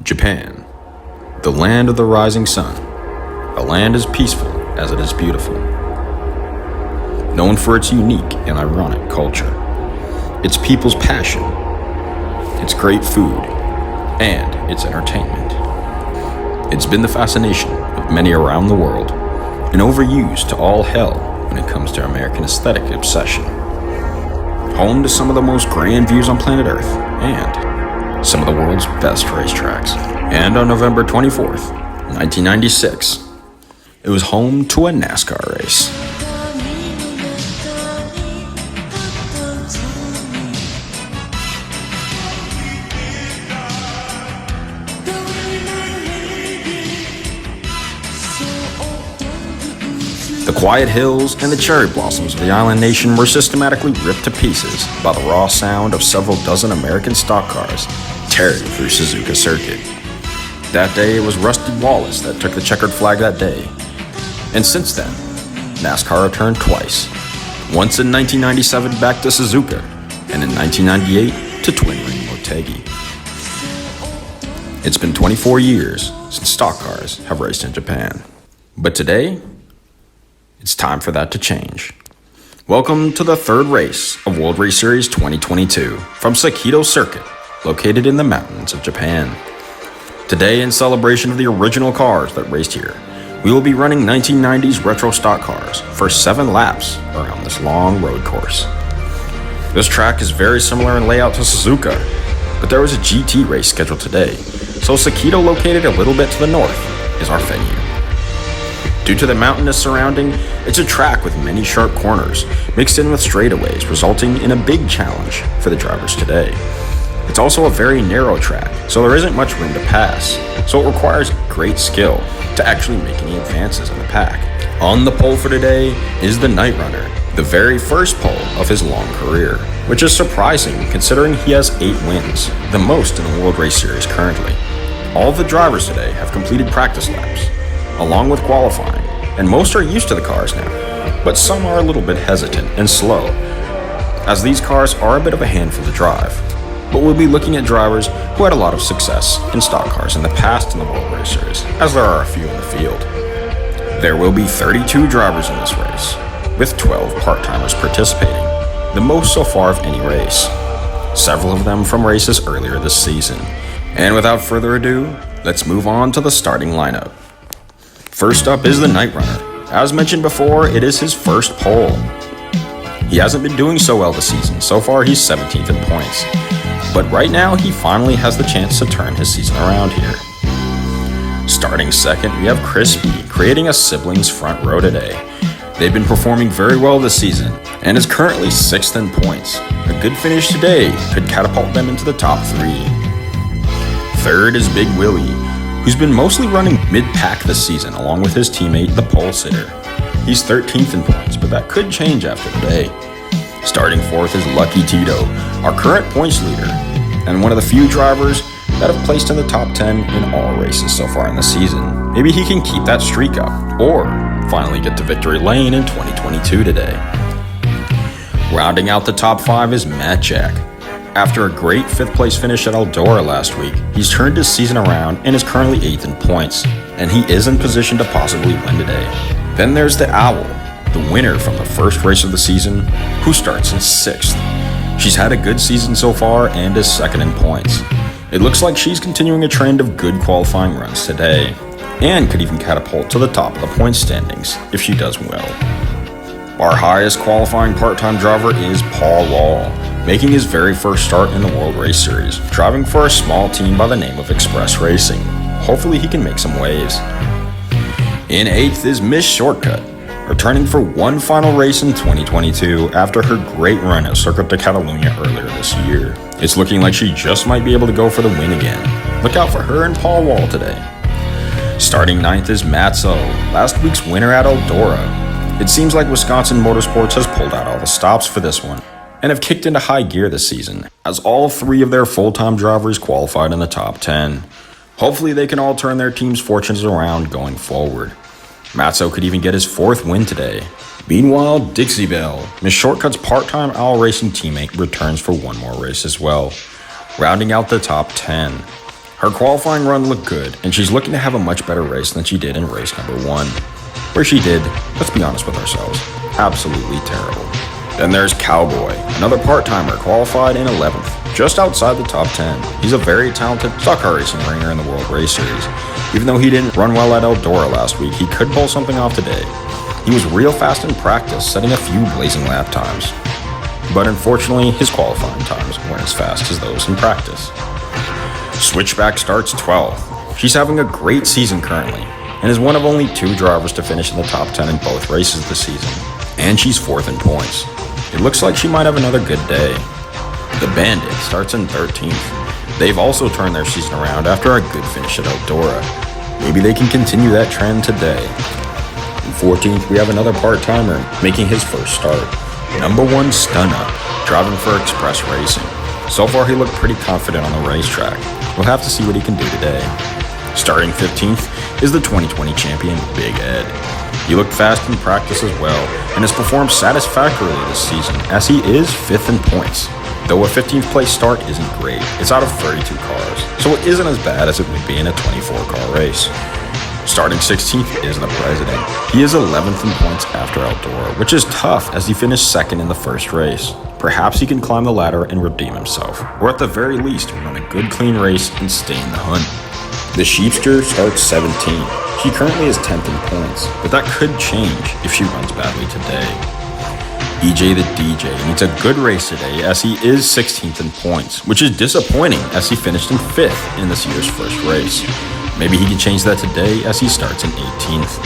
Japan, the land of the rising sun, a land as peaceful as it is beautiful. Known for its unique and ironic culture, its people's passion, its great food, and its entertainment. It's been the fascination of many around the world and overused to all hell when it comes to American aesthetic obsession. Home to some of the most grand views on planet Earth and some of the world's best racetracks. And on November 24th, 1996, it was home to a NASCAR race. The quiet hills and the cherry blossoms of the island nation were systematically ripped to pieces by the raw sound of several dozen American stock cars tearing through Sakitto Circuit. That day, it was Rusty Wallace that took the checkered flag that day. And since then, NASCAR returned twice. Once in 1997 back to Suzuka, and in 1998 to Twin Ring Motegi. It's been 24 years since stock cars have raced in Japan. But today, it's time for that to change. Welcome to the third race of World Race Series 2022 from Sakitto Circuit, located in the mountains of Japan. Today, in celebration of the original cars that raced here, we will be running 1990s retro stock cars for 7 laps around this long road course. This track is very similar in layout to Suzuka, but there was a GT race scheduled today, so Sakitto, located a little bit to the north, is our venue. Due to the mountainous surrounding, it's a track with many sharp corners, mixed in with straightaways, resulting in a big challenge for the drivers today. It's also a very narrow track, so there isn't much room to pass, so it requires great skill to actually make any advances in the pack. On the pole for today is the Night Runner, the very first pole of his long career, which is surprising considering he has 8 wins, the most in the World Race Series currently. All of the drivers today have completed practice laps, along with qualifying, and most are used to the cars now, but some are a little bit hesitant and slow, as these cars are a bit of a handful to drive. But we'll be looking at drivers who had a lot of success in stock cars in the past in the World Race Series, as there are a few in the field. There will be 32 drivers in this race, with 12 part-timers participating, the most so far of any race, several of them from races earlier this season. And without further ado, let's move on to the starting lineup. First up is the Night Runner. As mentioned before, it is his first pole. He hasn't been doing so well this season. So far, he's 17th in points. But right now, he finally has the chance to turn his season around here. Starting second, we have Crispy, creating a siblings front row today. They've been performing very well this season, and is currently 6th in points. A good finish today could catapult them into the top 3. Third is Big Willie, who's been mostly running mid-pack this season, along with his teammate, the pole sitter. He's 13th in points, but that could change after today. Starting fourth is Lucky Tito, our current points leader, and one of the few drivers that have placed in the top 10 in all races so far in the season. Maybe he can keep that streak up, or finally get to victory lane in 2022 today. Rounding out the top 5 is Matt Jack. After a great 5th place finish at Eldora last week, he's turned his season around and is currently 8th in points, and he is in position to possibly win today. Then there's the Owl, the winner from the first race of the season, who starts in 6th. She's had a good season so far and is 2nd in points. It looks like she's continuing a trend of good qualifying runs today, and could even catapult to the top of the points standings if she does well. Our highest qualifying part-time driver is Paul Wall, making his very first start in the World Race Series, driving for a small team by the name of Express Racing. Hopefully he can make some waves. In 8th is Miss Shortcut, returning for one final race in 2022 after her great run at Circuit de Catalunya earlier this year. It's looking like she just might be able to go for the win again. Look out for her and Paul Wall today. Starting 9th is Matzo, last week's winner at Eldora. It seems like Wisconsin Motorsports has pulled out all the stops for this one, and have kicked into high gear this season, as all 3 of their full-time drivers qualified in the top 10. Hopefully they can all turn their team's fortunes around going forward. Matzo could even get his 4th win today. Meanwhile, Dixie Belle, Miss Shortcut's part-time Owl Racing teammate, returns for one more race as well. Rounding out the top 10, Her qualifying run looked good, and she's looking to have a much better race than she did in race number 1, where she did, let's be honest with ourselves, absolutely terrible. Then there's Cowboy, another part-timer qualified in 11th, just outside the top 10. He's a very talented stock car racing ringer in the World Race Series. Even though he didn't run well at Eldora last week, he could pull something off today. He was real fast in practice, setting a few blazing lap times. But unfortunately, his qualifying times weren't as fast as those in practice. SwitchBack starts 12th. She's having a great season currently, and is one of only 2 drivers to finish in the top 10 in both races this season. And she's 4th in points. It looks like she might have another good day. The Bandit starts in 13th. They've also turned their season around after a good finish at Eldora. Maybe they can continue that trend today. In 14th, we have another part-timer making his first start. Number 1 Stunna, driving for Express Racing. So far he looked pretty confident on the racetrack. We'll have to see what he can do today. Starting 15th is the 2020 champion Big Ed. He looked fast in practice as well, and has performed satisfactorily this season, as he is 5th in points. Though a 15th place start isn't great, it's out of 32 cars, so it isn't as bad as it would be in a 24-car race. Starting 16th is the President. He is 11th in points after Eldora, which is tough as he finished 2nd in the first race. Perhaps he can climb the ladder and redeem himself, or at the very least run a good clean race and stay in the hunt. The Sheepster starts 17th. She currently is 10th in points, but that could change if she runs badly today. EJ the DJ needs a good race today as he is 16th in points, which is disappointing as he finished in 5th in this year's first race. Maybe he can change that today as he starts in 18th.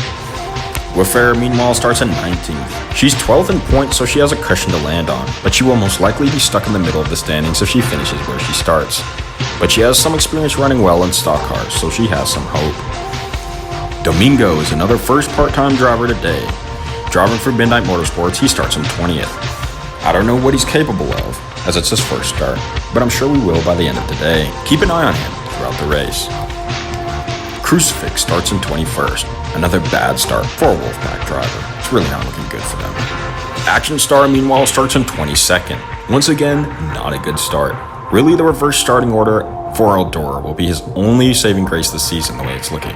WoofError meanwhile starts in 19th. She's 12th in points, so she has a cushion to land on, but she will most likely be stuck in the middle of the standings if she finishes where she starts. But she has some experience running well in stock cars, so she has some hope. Domingo is another first part-time driver today. Driving for Midnight Motorsports, he starts in 20th. I don't know what he's capable of, as it's his first start, but I'm sure we will by the end of today. Keep an eye on him throughout the race. Crucifix starts in 21st. Another bad start for a Wolfpack driver. It's really not looking good for them. Action Star, meanwhile, starts in 22nd. Once again, not a good start. Really, the reverse starting order for Eldora will be his only saving grace this season the way it's looking.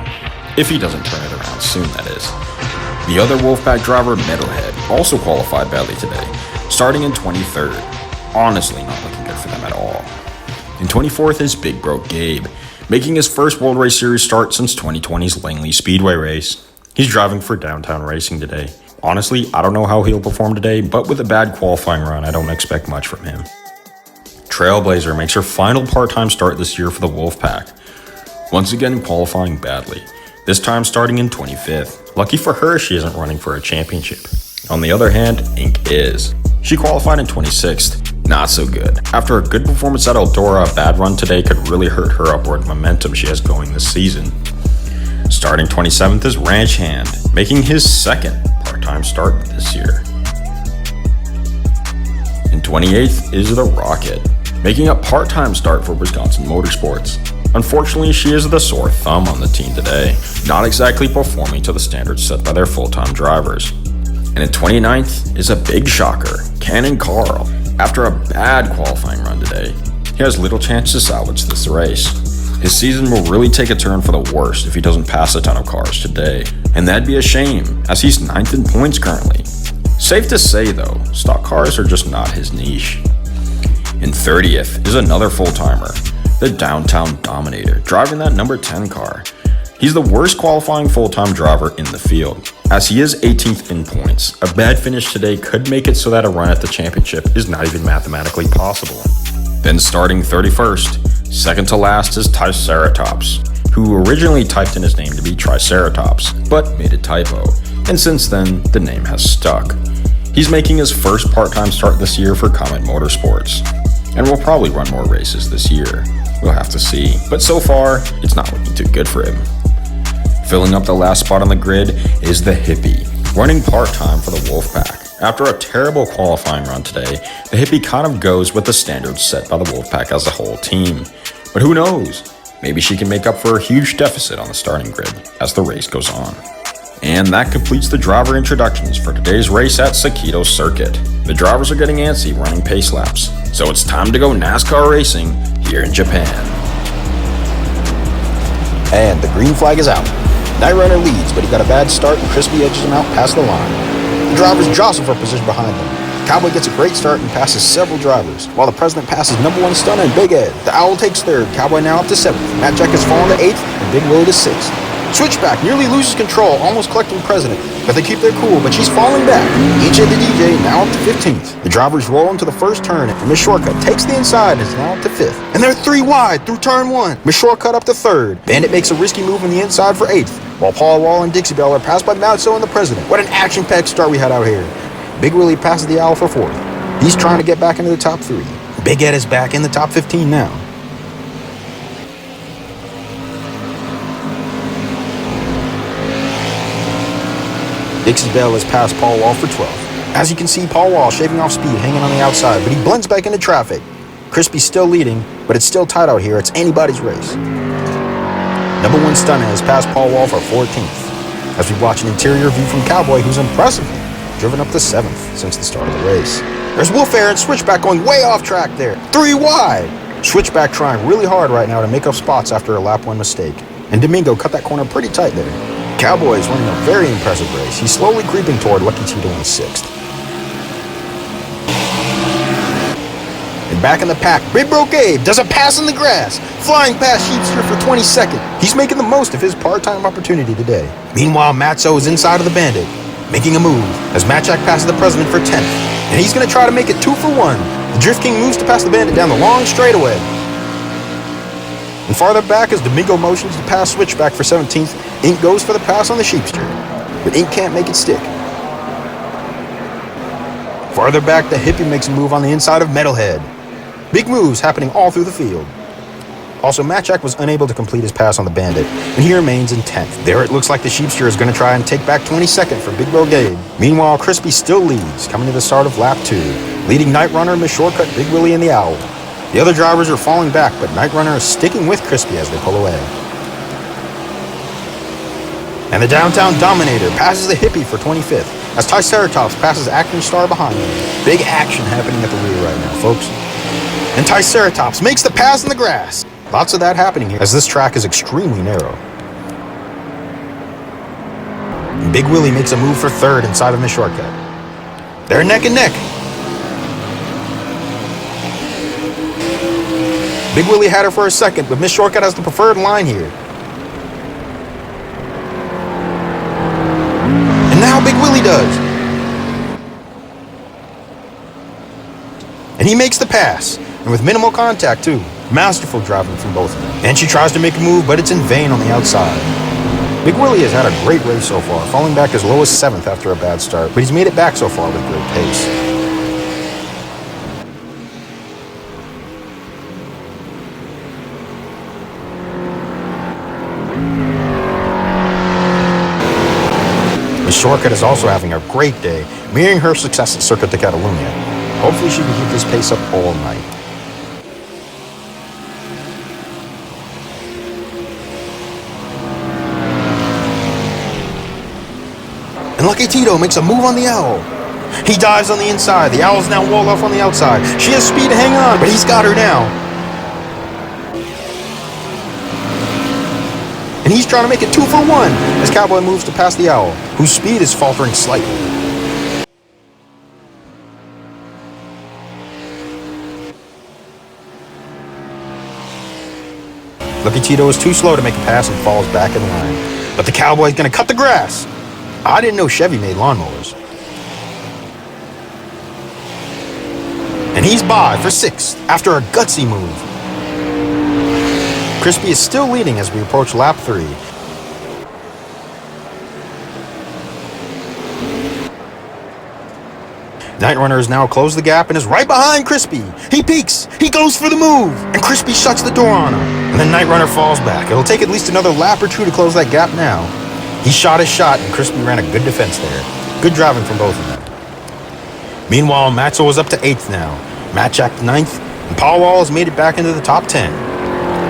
If he doesn't turn it around soon, that is. The other Wolfpack driver, Metalhead, also qualified badly today, starting in 23rd. Honestly, not looking good for them at all. In 24th is Big Broke Gabe, making his first World Race Series start since 2020's Langley Speedway race. He's driving for Downtown Racing today. Honestly, I don't know how he'll perform today, but with a bad qualifying run, I don't expect much from him. Trailblazer makes her final part-time start this year for the Wolfpack, once again qualifying badly, this time starting in 25th. Lucky for her, she isn't running for a championship. On the other hand, Inc. is. She qualified in 26th, not so good. After a good performance at Eldora, a bad run today could really hurt her upward momentum she has going this season. Starting 27th is Ranch Hand, making his second part-time start this year. In 28th is the Rocket, making a part-time start for Wisconsin Motorsports. Unfortunately, she is the sore thumb on the team today, not exactly performing to the standards set by their full-time drivers. And in 29th is a big shocker, Cannon Carl. After a bad qualifying run today, he has little chance to salvage this race. His season will really take a turn for the worst if he doesn't pass a ton of cars today, and that'd be a shame, as he's 9th in points currently. Safe to say though, stock cars are just not his niche. In 30th is another full-timer, the Downtown Dominator, driving that number 10 car. He's the worst qualifying full-time driver in the field, as he is 18th in points. A bad finish today could make it so that a run at the championship is not even mathematically possible. Then starting 31st, second to last is Triceratops, who originally typed in his name to be Triceratops, but made a typo, and since then, the name has stuck. He's making his first part-time start this year for Comet Motorsports, and will probably run more races this year. We'll have to see, but so far, it's not looking too good for him. Filling up the last spot on the grid is the Hippie, running part-time for the Wolfpack. After a terrible qualifying run today, the Hippie kind of goes with the standards set by the Wolfpack as a whole team. But who knows? Maybe she can make up for a huge deficit on the starting grid as the race goes on. And that completes the driver introductions for today's race at Sakitto Circuit. The drivers are getting antsy running pace laps, so it's time to go NASCAR racing here in Japan. And the green flag is out. Night Runner leads, but he got a bad start and Crispy edges him out past the line. The drivers jostle for position behind them. Cowboy gets a great start and passes several drivers, while the President passes number 1 stunner and Big Ed. The Owl takes 3rd, Cowboy now up to 7th. Matt Jack has fallen to 8th, and Big Willie to 6th. SwitchBack nearly loses control, almost collecting President, but they keep their cool, but she's falling back. EJ the DJ now up to 15th. The drivers roll into the first turn, and Miss Shortcut takes the inside and is now up to 5th. And they're 3 wide through turn 1. Miss Shortcut up to 3rd. Bandit makes a risky move on the inside for 8th, while Paul Wall and Dixie Belle are passed by Matzo and the President. What an action-packed start we had out here. Big Willie passes the Owl for 4th. He's trying to get back into the top 3. Big Ed is back in the top 15 now. Dixie Belle has passed Paul Wall for 12th. As you can see, Paul Wall shaving off speed, hanging on the outside, but he blends back into traffic. Crispy's still leading, but it's still tight out here. It's anybody's race. Number 1 Stunner has passed Paul Wall for 14th. As we watch an interior view from Cowboy, who's impressively driven up to 7th since the start of the race. There's WoofError and SwitchBack going way off track there. 3 wide. SwitchBack trying really hard right now to make up spots after a lap 1 mistake. And Domingo cut that corner pretty tight there. Cowboy is running a very impressive race. He's slowly creeping toward Lucky Tito in 6th. And back in the pack, Big Bro Gabe does a pass in the grass, flying past Sheepster for 22nd. He's making the most of his part-time opportunity today. Meanwhile, Matzo is inside of the Bandit, making a move as Matt Jack passes the President for 10th. And he's going to try to make it 2 for 1. The Drift King moves to pass the Bandit down the long straightaway. And farther back as Domingo motions to pass SwitchBack for 17th, Ink goes for the pass on the Sheepster, but Ink can't make it stick. Farther back, the Hippie makes a move on the inside of Metalhead. Big moves happening all through the field. Also, Matt Jack was unable to complete his pass on the Bandit, and he remains in 10th. There it looks like the Sheepster is going to try and take back 22nd for Big Bro Gabe. Meanwhile, Crispy still leads, coming to the start of lap 2, leading Night Runner, Miss Shortcut, Big Willie, and the Owl. The other drivers are falling back, but Night Runner is sticking with Crispy as they pull away. And the Downtown Dominator passes the Hippie for 25th, as Triceratops passes Acting Star behind him. Big action happening at the rear right now, folks. And Triceratops makes the pass in the grass. Lots of that happening here, as this track is extremely narrow. And Big Willie makes a move for 3rd inside of Miss Shortcut. They're neck and neck. Big Willie had her for a second, but Miss Shortcut has the preferred line here. And now Big Willie does. And he makes the pass, and with minimal contact too. Masterful driving from both of them. And she tries to make a move, but it's in vain on the outside. Big Willie has had a great race so far, falling back as low as 7th after a bad start, but he's made it back so far with great pace. Miss Shortcut is also having a great day, mirroring her success at Circuit de Catalunya. Hopefully she can keep this pace up all night. And Lucky Tito makes a move on the Owl. He dives on the inside. The Owl's now walled off on the outside. She has speed to hang on, but he's got her now. And he's trying to make it 2 for 1 as Cowboy moves to pass the Owl, whose speed is faltering slightly. Lucky Tito is too slow to make a pass and falls back in line. But the Cowboy's going to cut the grass. I didn't know Chevy made lawnmowers. And he's by for 6th after a gutsy move. Crispy is still leading as we approach lap 3. Night Runner has now closed the gap and is right behind Crispy. He peeks, he goes for the move, and Crispy shuts the door on him. And then Night Runner falls back. It'll take at least another lap or 2 to close that gap now. He shot his shot, and Crispy ran a good defense there. Good driving from both of them. Meanwhile, Matzo is up to 8th now. Matt Jack to 9th, and Paul Wall has made it back into the top 10.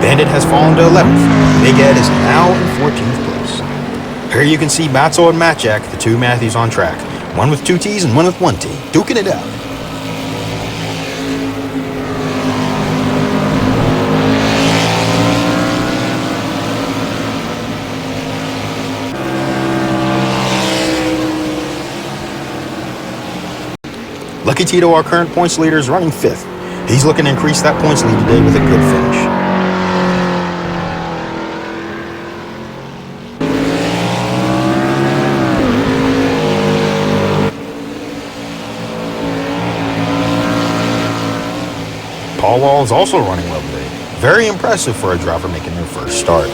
Bandit has fallen to 11th. Big Ed is now in 14th place. Here you can see Matzo and Matt Jack, the 2 Matthews on track. One with 2 T's and one with 1 T, duking it out. Lucky Tito, our current points leader, is running 5th. He's looking to increase that points lead today with a good finish. Paul Wall is also running well today. Very impressive for a driver making their first start.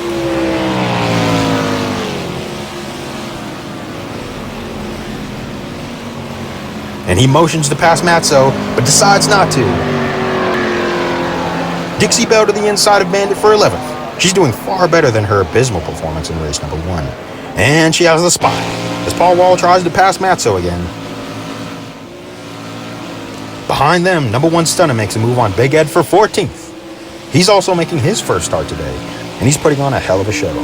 And he motions to pass Matzo, but decides not to. Dixie Bell to the inside of Bandit for 11th. She's doing far better than her abysmal performance in race number 1. And she has the spot, as Paul Wall tries to pass Matzo again. Behind them, number 1 Stunner makes a move on Big Ed for 14th. He's also making his first start today, and he's putting on a hell of a show.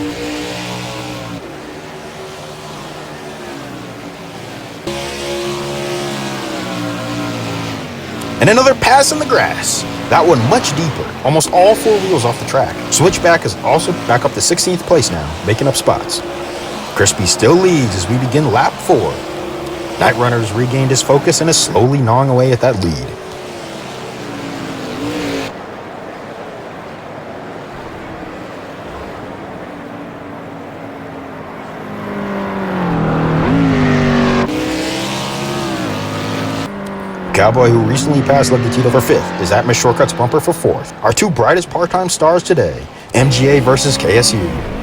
And another pass in the grass. That one much deeper, almost all 4 wheels off the track. SwitchBack is also back up to 16th place now, making up spots. Crispy still leads as we begin lap 4. Night Runner's regained his focus and is slowly gnawing away at that lead. Cowboy, who recently passed Lucky Tito for 5th, is at Miss Shortcut's bumper for 4th. Our 2 brightest part-time stars today, MGA versus KSU.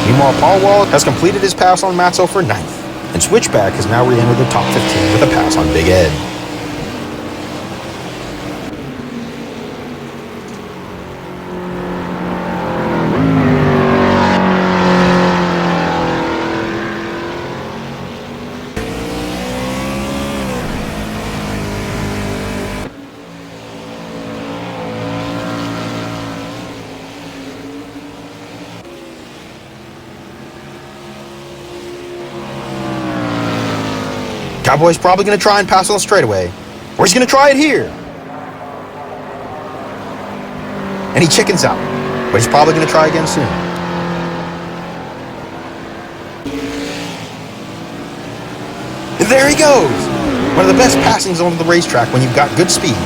Meanwhile, Paul Wall has completed his pass on Matzo for 9th, and SwitchBack has now re-entered the top 15 with a pass on Big Ed. Cowboy's probably going to try and pass on the straightaway. Or he's going to try it here. And he chickens out. But he's probably going to try again soon. And there he goes. One of the best passings on the racetrack when you've got good speed.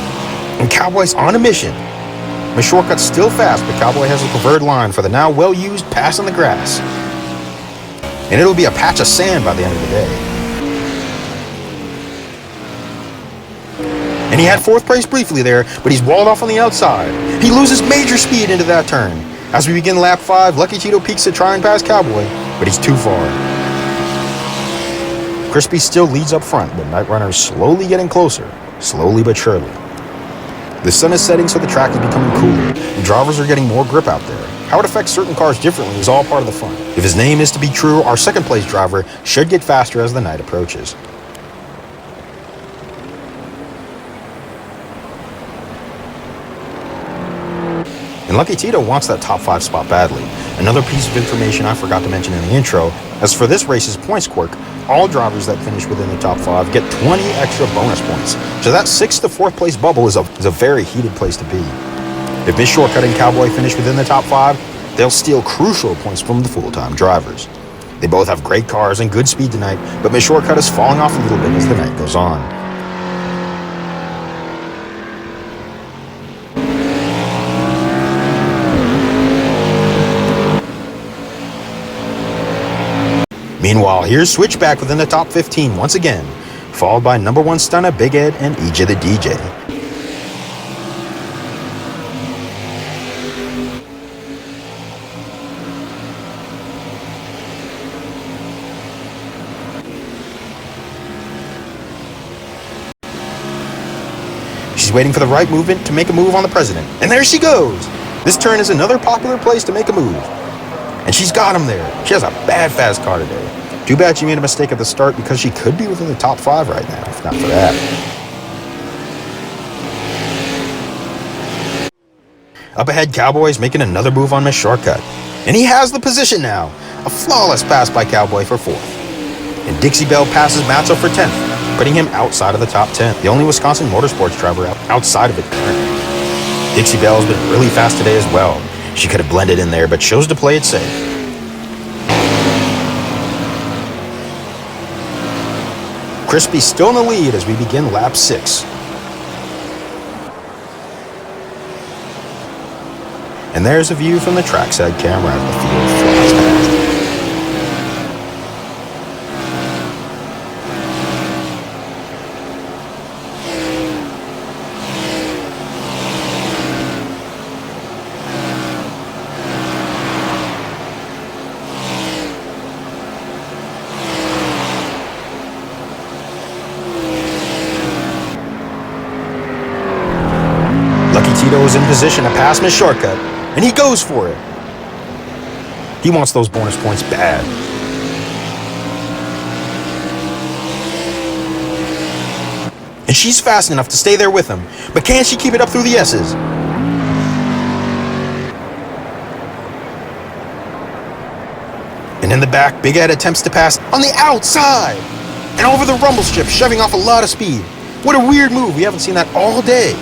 And Cowboy's on a mission. Miss Shortcut's still fast, but Cowboy has a preferred line for the now well-used pass in the grass. And it'll be a patch of sand by the end of the day. And he had 4th place briefly there, but he's walled off on the outside. He loses major speed into that turn. As we begin lap 5, Lucky Tito peeks to try and pass Cowboy, but he's too far. Crispy still leads up front, but Night Runner is slowly getting closer, slowly but surely. The sun is setting, so the track is becoming cooler, and drivers are getting more grip out there. How it affects certain cars differently is all part of the fun. If his name is to be true, our 2nd place driver should get faster as the night approaches. And Lucky Tito wants that top 5 spot badly. Another piece of information I forgot to mention in the intro, as for this race's points quirk, all drivers that finish within the top 5 get 20 extra bonus points. So that 6th to 4th place bubble is a very heated place to be. If Miss Shortcut and Cowboy finish within the top 5, they'll steal crucial points from the full-time drivers. They both have great cars and good speed tonight, but Miss Shortcut is falling off a little bit as the night goes on. Meanwhile, here's SwitchBack within the top 15 once again, followed by number 1 Stunner, Big Ed, and EJ the DJ. She's waiting for the right movement to make a move on the president. And there she goes! This turn is another popular place to make a move. And she's got him there. She has a bad fast car today. Too bad she made a mistake at the start, because she could be within the top 5 right now, if not for that. Up ahead, Cowboy's making another move on Miss Shortcut. And he has the position now. A flawless pass by Cowboy for 4th. And Dixie Belle passes Matzo for 10th, putting him outside of the top 10. The only Wisconsin motorsports driver outside of it currently. Dixie Belle's been really fast today as well. She could have blended in there, but chose to play it safe. Crispy still in the lead as we begin lap 6. And there's a view from the trackside camera as the field flies past. Tito is in position to pass Miss Shortcut, and he goes for it. He wants those bonus points bad. And she's fast enough to stay there with him, but can she keep it up through the S's? And in the back, Big Ed attempts to pass on the outside and over the rumble strip, shoving off a lot of speed. What a weird move. We haven't seen that all day.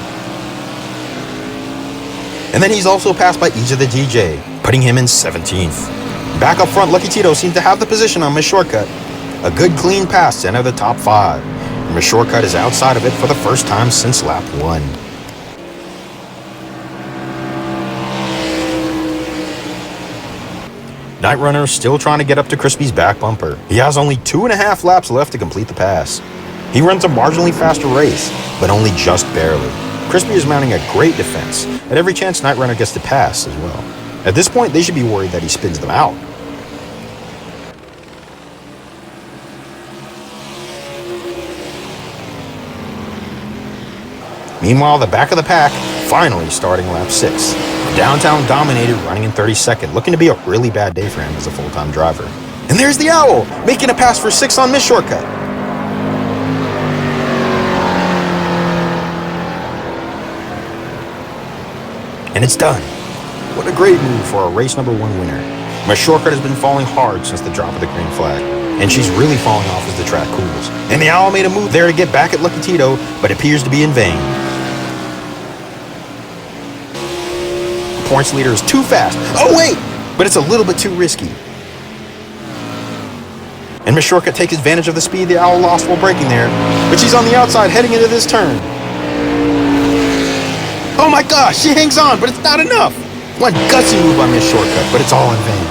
And then he's also passed by each of the DJ, putting him in 17th. Back up front, Lucky Tito seems to have the position on Miss Shortcut. A good clean pass to enter the top 5. And Miss Shortcut is outside of it for the first time since lap 1. Night Runner still trying to get up to Crispy's back bumper. He has only 2.5 laps left to complete the pass. He runs a marginally faster race, but only just barely. Crispy is mounting a great defense at every chance Night Runner gets to pass as well. At this point, they should be worried that he spins them out. Meanwhile, the back of the pack finally starting lap 6. Downtown dominated, running in 32nd, looking to be a really bad day for him as a full-time driver. And there's the Owl, making a pass for 6 on Miss Shortcut. And it's done. What a great move for a race number 1 winner. Miss Shortcut has been falling hard since the drop of the green flag, and she's really falling off as the track cools. And the Owl made a move there to get back at Lucky Tito, but appears to be in vain. The points leader is too fast. Oh wait, but it's a little bit too risky. And Miss Shortcut takes advantage of the speed the Owl lost while braking there, but she's on the outside heading into this turn. Oh my gosh, she hangs on, but it's not enough. One gutsy move by Miss Shortcut, but it's all in vain.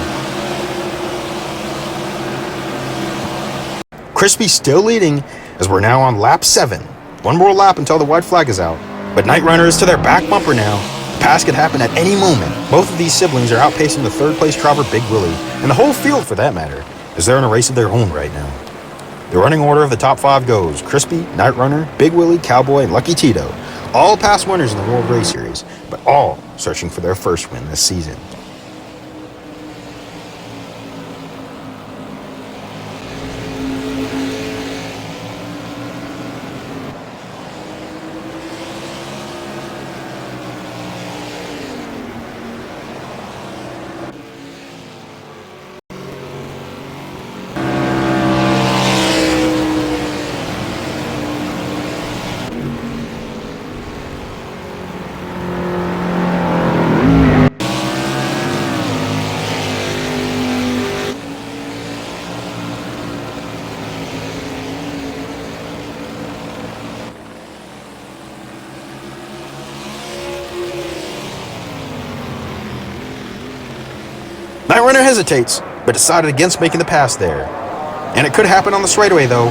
Crispy still leading as we're now on lap 7. One more lap until the white flag is out, but Night Runner is to their back bumper now. The pass could happen at any moment. Both of these siblings are outpacing the 3rd place driver Big Willie, and the whole field for that matter, as they're in a race of their own right now. The running order of the top 5 goes Crispy, Night Runner, Big Willie, Cowboy, and Lucky Tito. All past winners in the World Race Series, but all searching for their first win this season. Night Runner hesitates, but decided against making the pass there. And it could happen on the straightaway, though.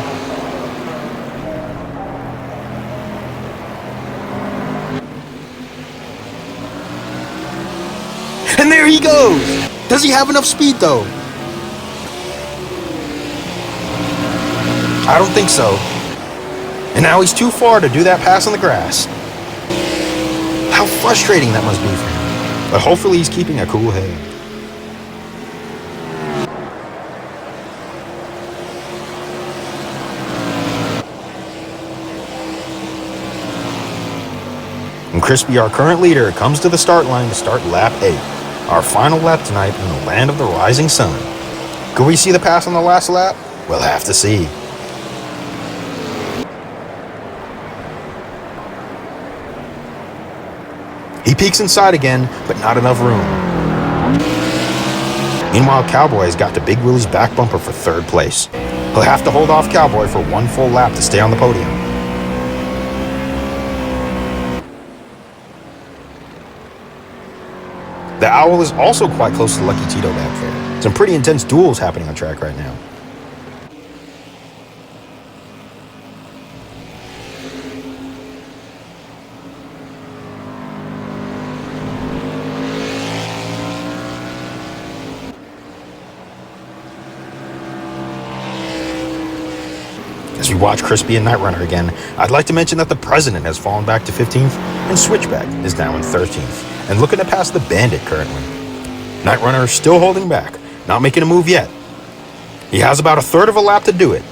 And there he goes! Does he have enough speed, though? I don't think so. And now he's too far to do that pass on the grass. How frustrating that must be for him. But hopefully he's keeping a cool head. And Crispy, our current leader, comes to the start line to start lap 8. Our final lap tonight in the land of the rising sun. Could we see the pass on the last lap? We'll have to see. He peeks inside again, but not enough room. Meanwhile, Cowboy's got to Big Willie's back bumper for third place. He'll have to hold off Cowboy for one full lap to stay on the podium. The Owl is also quite close to Lucky Tito back there. Some pretty intense duels happening on track right now. As we watch Crispy and Night Runner again, I'd like to mention that the President has fallen back to 15th, and SwitchBack is now in 13th, and looking to pass the Bandit currently. Night Runner is still holding back, not making a move yet. He has about a third of a lap to do it.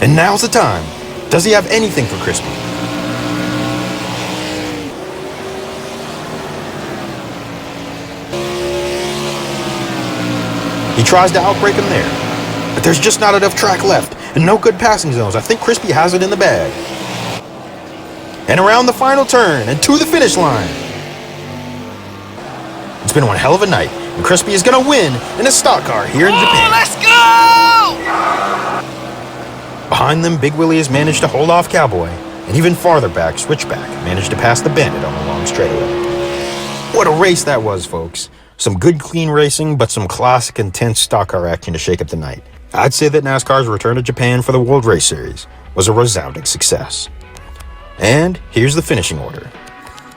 And now's the time. Does he have anything for Crispy? He tries to outbrake him there, but there's just not enough track left and no good passing zones. I think Crispy has it in the bag. And around the final turn and to the finish line. It's been one hell of a night, and Crispy is gonna win in a stock car here in Japan. Let's go! Behind them, Big Willie has managed to hold off Cowboy, and even farther back, SwitchBack managed to pass the Bandit on the long straightaway. What a race that was, folks. Some good clean racing, but some classic intense stock car action to shake up the night. I'd say that NASCAR's return to Japan for the World Race Series was a resounding success. And here's the finishing order.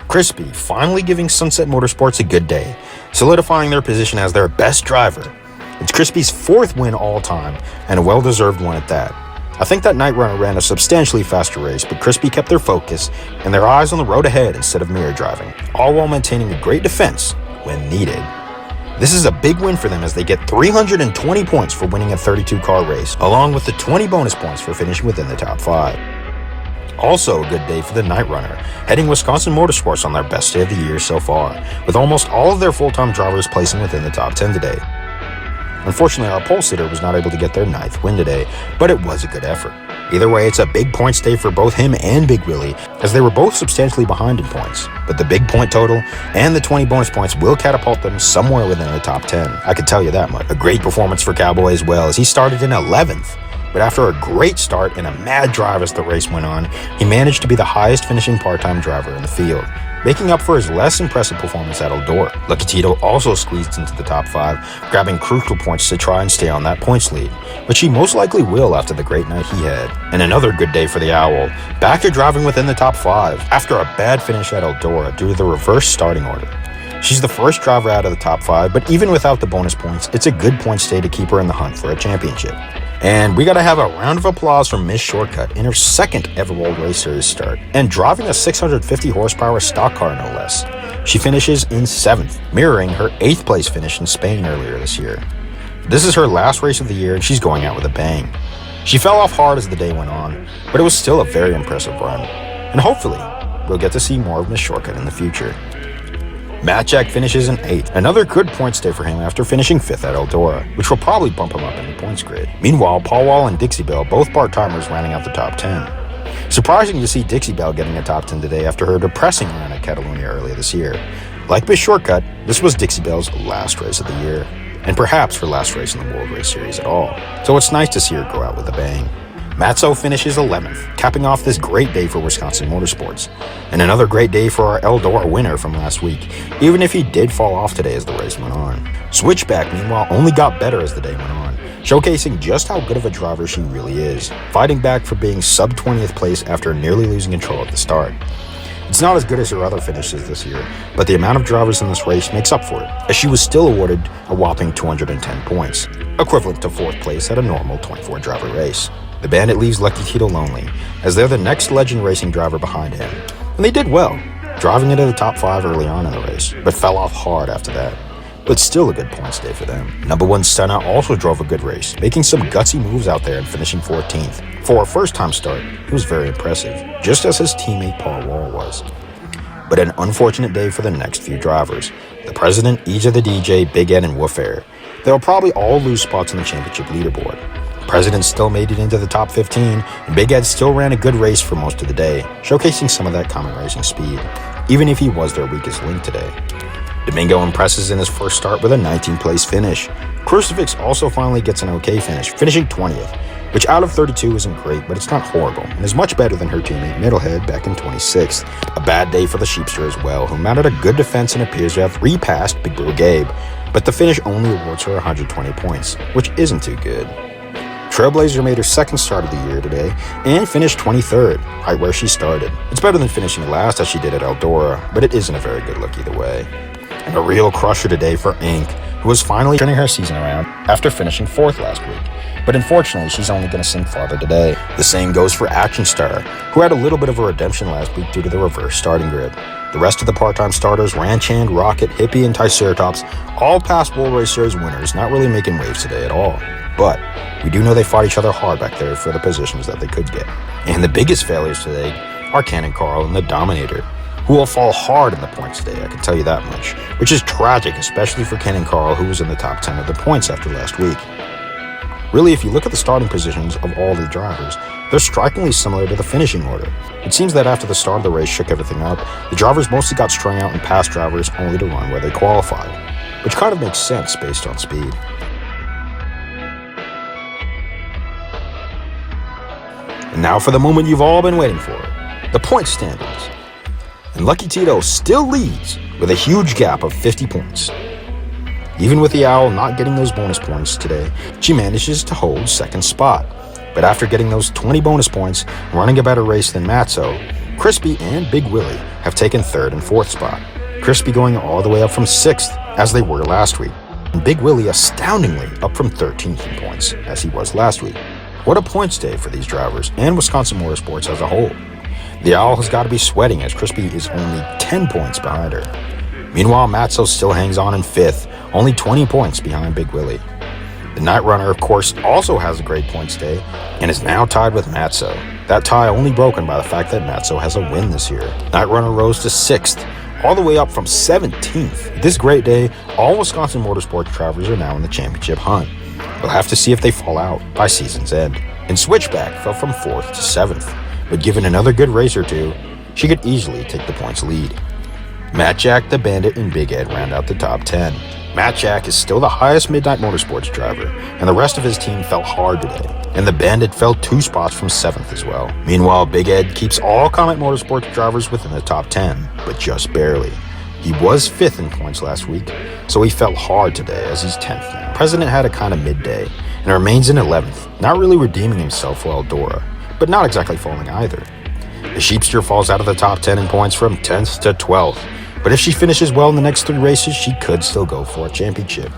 Crispy finally giving Sunset Motorsports a good day, solidifying their position as their best driver. It's Crispy's 4th win all time, and a well-deserved one at that. I think that Night Runner ran a substantially faster race, but Crispy kept their focus and their eyes on the road ahead instead of mirror driving, all while maintaining a great defense when needed. This is a big win for them as they get 320 points for winning a 32-car race, along with the 20 bonus points for finishing within the top 5. Also a good day for the Night Runner, heading Wisconsin Motorsports on their best day of the year so far, with almost all of their full-time drivers placing within the top 10 today. Unfortunately, our pole sitter was not able to get their 9th win today, but it was a good effort. Either way, it's a big points day for both him and Big Willie, as they were both substantially behind in points. But the big point total and the 20 bonus points will catapult them somewhere within the top 10. I can tell you that much. A great performance for Cowboy as well, as he started in 11th. But after a great start and a mad drive as the race went on, he managed to be the highest finishing part-time driver in the field, making up for his less impressive performance at Eldora. Lucky Tito also squeezed into the top 5, grabbing crucial points to try and stay on that points lead, which he most likely will after the great night he had. And another good day for the Owl, back to driving within the top 5 after a bad finish at Eldora due to the reverse starting order. She's the first driver out of the top 5, but even without the bonus points, it's a good points day to keep her in the hunt for a championship. And we gotta have a round of applause for Miss Shortcut in her 2nd ever World Race Series start, and driving a 650 horsepower stock car no less. She finishes in 7th, mirroring her 8th place finish in Spain earlier this year. This is her last race of the year, and she's going out with a bang. She fell off hard as the day went on, but it was still a very impressive run. And hopefully, we'll get to see more of Miss Shortcut in the future. Matt Jack finishes in 8th, another good points day for him after finishing 5th at Eldora, which will probably bump him up in the points grid. Meanwhile, Paul Wall and Dixie Belle, both part-timers, rounding out the top 10. Surprising to see Dixie Belle getting a top 10 today after her depressing run at Catalunya earlier this year. Like Miss Shortcut, this was Dixie Belle's last race of the year, and perhaps her last race in the World Race Series at all, so it's nice to see her go out with a bang. Matzo finishes 11th, capping off this great day for Wisconsin Motorsports. And another great day for our Eldora winner from last week, even if he did fall off today as the race went on. SwitchBack, meanwhile, only got better as the day went on, showcasing just how good of a driver she really is, fighting back for being sub-20th place after nearly losing control at the start. It's not as good as her other finishes this year, but the amount of drivers in this race makes up for it, as she was still awarded a whopping 210 points, equivalent to 4th place at a normal 24-driver race. The Bandit leaves Lucky Tito lonely, as they're the next Legend racing driver behind him, and they did well, driving into the top 5 early on in the race, but fell off hard after that. But still a good points day for them. Number 1 Senna also drove a good race, making some gutsy moves out there and finishing 14th. For a first-time start, he was very impressive, just as his teammate Paul Wall was. But an unfortunate day for the next few drivers. The President, EJ the DJ, Big Ed, and WoofError. They'll probably all lose spots on the championship leaderboard. The President still made it into the top 15, and Big Ed still ran a good race for most of the day, showcasing some of that common racing speed, even if he was their weakest link today. Domingo impresses in his first start with a 19th place finish. Crucifix also finally gets an okay finish, finishing 20th, which out of 32 isn't great, but it's not horrible, and is much better than her teammate Middlehead back in 26th. A bad day for the Sheepster as well, who mounted a good defense and appears to have repassed Big Bro Gabe, but the finish only awards her 120 points, which isn't too good. Trailblazer made her second start of the year today, and finished 23rd, right where she started. It's better than finishing last as she did at Eldora, but it isn't a very good look either way. And a real crusher today for Ink, who was finally turning her season around after finishing 4th last week. But unfortunately, she's only going to sink farther today. The same goes for Action Star, who had a little bit of a redemption last week due to the reverse starting grid. The rest of the part-time starters, Ranchand, Rocket, Hippie, and Triceratops, all past World Race Series winners, not really making waves today at all. But we do know they fought each other hard back there for the positions that they could get. And the biggest failures today are Cannon Carl and the Dominator, who will fall hard in the points today, I can tell you that much, which is tragic, especially for Cannon Carl, who was in the top 10 of the points after last week. Really, if you look at the starting positions of all the drivers, they're strikingly similar to the finishing order. It seems that after the start of the race shook everything up, the drivers mostly got strung out and passed drivers only to run where they qualified, which kind of makes sense based on speed. And now for the moment you've all been waiting for, the point standings. And Lucky Tito still leads with a huge gap of 50 points. Even with the Owl not getting those bonus points today, she manages to hold 2nd spot. But after getting those 20 bonus points and running a better race than Matzo, Crispy and Big Willie have taken 3rd and 4th spot. Crispy going all the way up from 6th, as they were last week. And Big Willie astoundingly up from 13th in points, as he was last week. What a points day for these drivers and Wisconsin Motorsports as a whole. The Owl has got to be sweating as Crispy is only 10 points behind her. Meanwhile, Matzo still hangs on in 5th, only 20 points behind Big Willie. The Night Runner, of course, also has a great points day and is now tied with Matzo. That tie only broken by the fact that Matzo has a win this year. Night Runner rose to 6th, all the way up from 17th. This great day, all Wisconsin Motorsports drivers are now in the championship hunt. We'll have to see if they fall out by season's end. And Switchback fell from 4th to 7th. But given another good race or two, she could easily take the points lead. Matt Jack, the Bandit, and Big Ed round out the top 10. Matt Jack is still the highest Midnight Motorsports driver, and the rest of his team fell hard today. And the Bandit fell 2 spots from 7th as well. Meanwhile, Big Ed keeps all Comet Motorsports drivers within the top 10, but just barely. He was 5th in points last week, so he fell hard today as he's 10th now. President had a kind of midday, and remains in 11th, not really redeeming himself for Eldora, but not exactly falling either. The Sheepster falls out of the top 10 in points from 10th to 12th, but if she finishes well in the next 3 races, she could still go for a championship.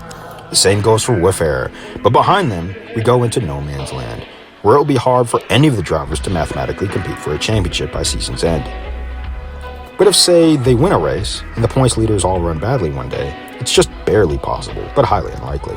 The same goes for WoofError, but behind them, we go into no man's land, where it will be hard for any of the drivers to mathematically compete for a championship by season's end. But if, say, they win a race, and the points leaders all run badly one day, it's just barely possible, but highly unlikely.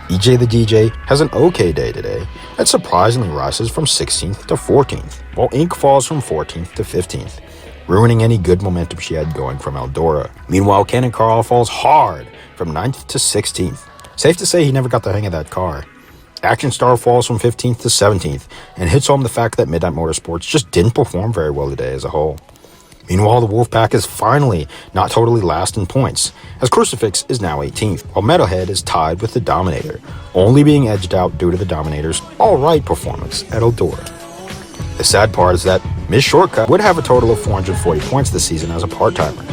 EJ the DJ has an okay day today, and surprisingly rises from 16th to 14th, while Ink falls from 14th to 15th, ruining any good momentum she had going from Eldora. Meanwhile, Cannon Carl falls hard from 9th to 16th. Safe to say he never got the hang of that car. Action Star falls from 15th to 17th, and hits home the fact that Midnight Motorsports just didn't perform very well today as a whole. Meanwhile, the Wolfpack is finally not totally last in points, as Crucifix is now 18th, while Metalhead is tied with the Dominator, only being edged out due to the Dominator's alright performance at Eldora. The sad part is that Ms. Shortcut would have a total of 440 points this season as a part-timer,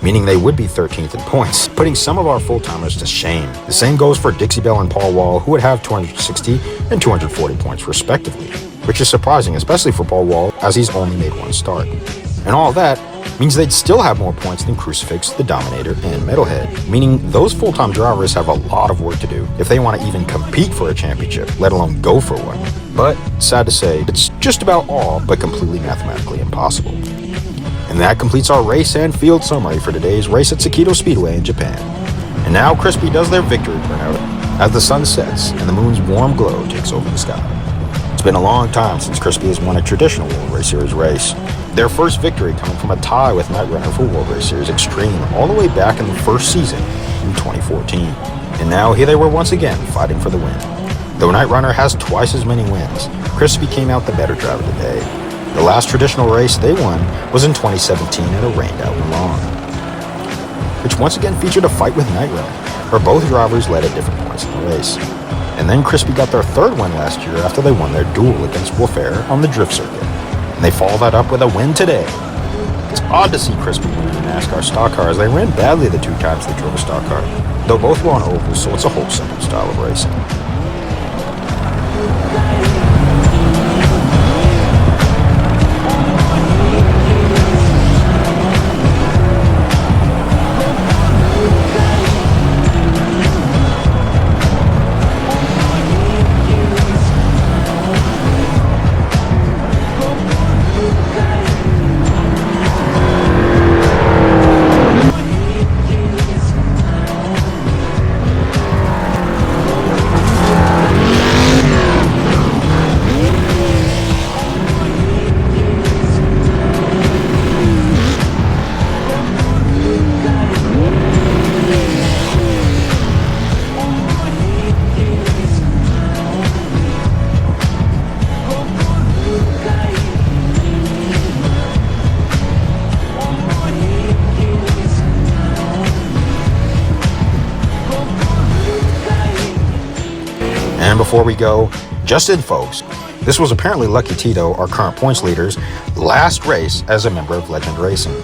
meaning they would be 13th in points, putting some of our full-timers to shame. The same goes for Dixie Belle and Paul Wall, who would have 260 and 240 points respectively, which is surprising, especially for Paul Wall, as he's only made 1 start. And all that means they'd still have more points than Crucifix, the Dominator, and Metalhead, meaning those full-time drivers have a lot of work to do if they want to even compete for a championship, let alone go for one. But, sad to say, it's just about all but completely mathematically impossible. And that completes our race and field summary for today's race at Sakitto Speedway in Japan. And now Crispy does their victory burnout as the sun sets and the moon's warm glow takes over the sky. It's been a long time since Crispy has won a traditional World Race Series race. Their first victory coming from a tie with Night Runner for World Race Series Extreme all the way back in the first season in 2014. And now here they were once again fighting for the win. Though Night Runner has twice as many wins, Crispy came out the better driver today. The last traditional race they won was in 2017 at a rained-out Le Mans, which once again featured a fight with Night Runner, where both drivers led at different points in the race. And then Crispy got their third win last year after they won their duel against WoofError on the drift circuit. And they followed that up with a win today. It's odd to see Crispy win in a NASCAR stock car as they ran badly the two times they drove a stock car, though both were on ovals, so it's a whole separate style of racing. And before we go, just in folks, this was apparently Lucky Tito, our current points leader's last race as a member of Legend Racing.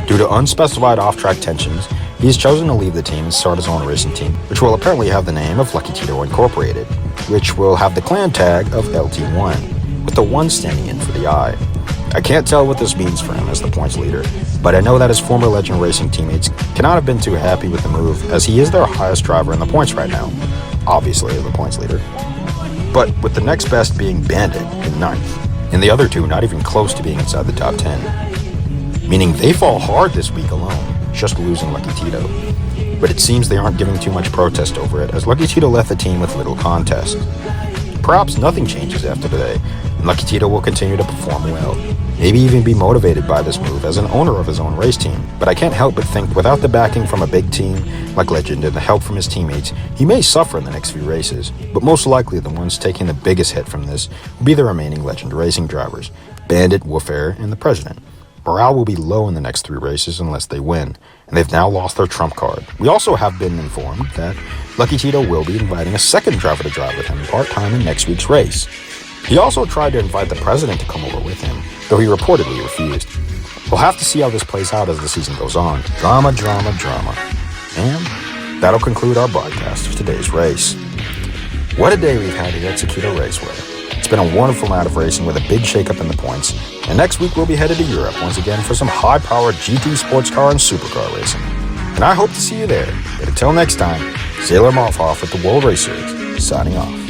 Due to unspecified off-track tensions, he has chosen to leave the team and start his own racing team, which will apparently have the name of Lucky Tito Incorporated, which will have the clan tag of LT1, with the 1 standing in for the I. I can't tell what this means for him as the points leader, but I know that his former Legend Racing teammates cannot have been too happy with the move, as he is their highest driver in the points right now, obviously the points leader. But with the next best being Bandit in 9th, and the other two not even close to being inside the top 10. Meaning they fall hard this week alone, just losing Lucky Tito. But it seems they aren't giving too much protest over it, as Lucky Tito left the team with little contest. Perhaps nothing changes after today, and Lucky Tito will continue to perform well. Maybe even be motivated by this move as an owner of his own race team. But I can't help but think without the backing from a big team like Legend and the help from his teammates, he may suffer in the next few races. But most likely the ones taking the biggest hit from this will be the remaining Legend Racing drivers, Bandit, WoofError, and the President. Morale will be low in the next 3 races unless they win, and they've now lost their trump card. We also have been informed that Lucky Tito will be inviting a second driver to drive with him part-time in next week's race. He also tried to invite the President to come over with him, though he reportedly refused. We'll have to see how this plays out as the season goes on. Drama, drama, drama. And that'll conclude our broadcast of today's race. What a day we've had here at Sakitto Raceway. It's been a wonderful night of racing with a big shakeup in the points, and next week we'll be headed to Europe once again for some high-powered GT sports car and supercar racing. And I hope to see you there. But until next time, Sailor Mothhoff with the World Race Series, signing off.